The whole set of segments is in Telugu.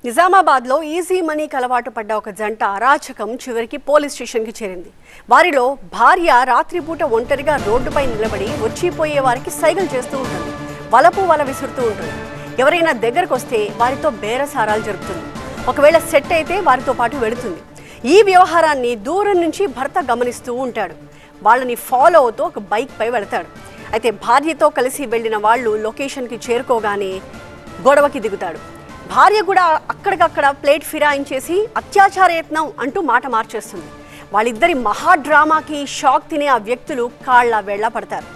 నిజామాబాద్లో ఈజీ మనీకి అలవాటు పడ్డ ఒక జంట అరాచకం చివరికి పోలీస్ స్టేషన్కి చేరింది. వారిలో భార్య రాత్రిపూట ఒంటరిగా రోడ్డుపై నిలబడి వచ్చిపోయే వారికి సైగలు చేస్తూ ఉంటుంది. వలపు వల విసురుతూ ఉంటుంది. ఎవరైనా దగ్గరకు వస్తే వారితో బేరసారాలు జరుపుతుంది. ఒకవేళ సెట్ అయితే వారితో పాటు వెళుతుంది. ఈ వ్యవహారాన్ని దూరం నుంచి భర్త గమనిస్తూ ఉంటాడు. వాళ్ళని ఫాలో అవుతూ ఒక బైక్ పై వెళతాడు. అయితే భార్యతో కలిసి వెళ్ళిన వాళ్ళు లొకేషన్కి చేరుకోగానే గొడవకి దిగుతాడు. భార్య కూడా అక్కడికక్కడ ప్లేట్ ఫిరాయించేసి అత్యాచార యత్నం అంటూ మాట మార్చేస్తుంది. వాళ్ళిద్దరి మహా డ్రామాకి షాక్ తినే ఆ వ్యక్తులు కాళ్ళ వేళ్ళ పడతారు.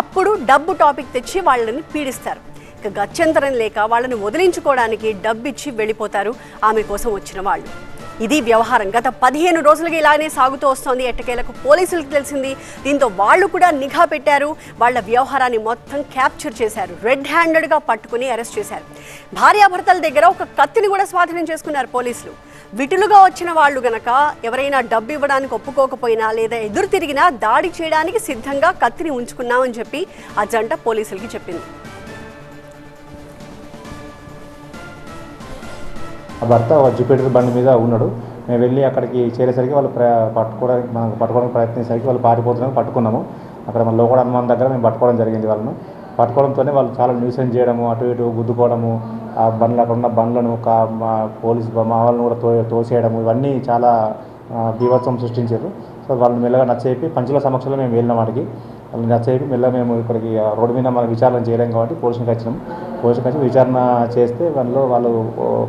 అప్పుడు డబ్బు టాపిక్ తెచ్చి వాళ్ళని పీడిస్తారు. ఇక గత్యంతరం లేక వాళ్ళని వదిలించుకోవడానికి డబ్బిచ్చి వెళ్ళిపోతారు ఆమె కోసం వచ్చిన వాళ్ళు. ఇది వ్యవహారం. గత 15 రోజులుగా ఇలానే సాగుతూ వస్తోంది. ఎట్టకేలకు పోలీసులకు తెలిసింది. దీంతో వాళ్ళు కూడా నిఘా పెట్టారు. వాళ్ళ వ్యవహారాన్ని మొత్తం క్యాప్చర్ చేశారు. రెడ్ హ్యాండెడ్గా పట్టుకుని అరెస్ట్ చేశారు. భార్యాభర్తల దగ్గర ఒక కత్తిని కూడా స్వాధీనం చేసుకున్నారు పోలీసులు. విటులుగా వచ్చిన వాళ్ళు గనక ఎవరైనా డబ్బు ఇవ్వడానికి ఒప్పుకోకపోయినా లేదా ఎదురు తిరిగినా దాడి చేయడానికి సిద్ధంగా కత్తిని ఉంచుకున్నామని చెప్పి ఆ జంట పోలీసులకి చెప్పింది. ఆ భర్త జూపిటర్ బండి మీద ఉన్నాడు. మేము వెళ్ళి అక్కడికి చేరేసరికి వాళ్ళు పట్టుకోవడానికి ప్రయత్నించేసరికి వాళ్ళు పారిపోతున్నాము. పట్టుకున్నాము. అక్కడ మన లోకడ హనుమాన్ దగ్గర మేము పట్టుకోవడం జరిగింది. వాళ్ళను పట్టుకోవడంతోనే వాళ్ళు చాలా న్యూసెన్స్ చేయడము, అటు ఇటు గుద్దుకోవడము, ఆ బండ్లు అక్కడ ఉన్న బండ్లను పోలీసు మా వాళ్ళని కూడా తోసేయడము, ఇవన్నీ చాలా బీభత్సం సృష్టించారు. సో వాళ్ళని మెల్లగా నచ్చేపి పంచుల సమక్షంలో మేము వెళ్ళిన వాటికి వాళ్ళని నచ్చేపి మెల్లగా మేము ఇక్కడికి రోడ్డు మీద మనం విచారణ చేయడం కాబట్టి పోలీసులకు వచ్చినాం. పోలీసులకు వచ్చి విచారణ చేస్తే వాళ్ళు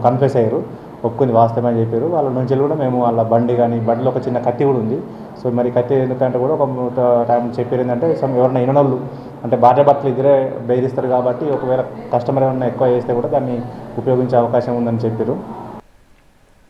కన్ఫెస్ అయ్యారు, ఒప్పుకుంది వాస్తవమని చెప్పారు. వాళ్ళ నుంచి కూడా మేము వాళ్ళ బండిలో ఒక చిన్న కత్తి కూడా ఉంది. సో మరి కత్తి ఎందుకంటే కూడా ఒక టైం చెప్పారు ఏంటంటే ఎవరైనా ఇనోళ్ళు అంటే భార్యాభర్తలు ఇద్దరే బెదిరిస్తారు కాబట్టి ఒకవేళ కస్టమర్ ఏమైనా ఎక్కువ చేస్తే కూడా దాన్ని ఉపయోగించే అవకాశం ఉందని చెప్పారు.